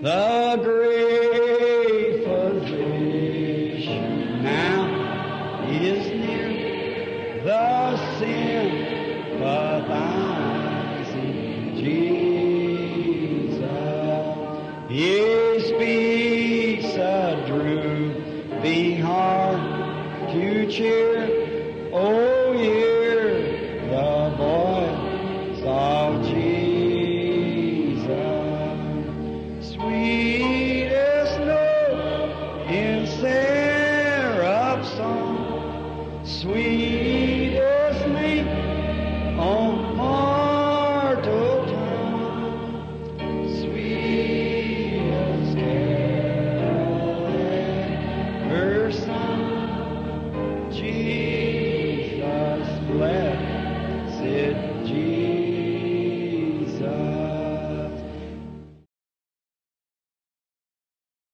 The great physician now is near, the sympathizing Jesus. He speaks a drooping heart to cheer. Oh, hear the voice of Jesus. Sweet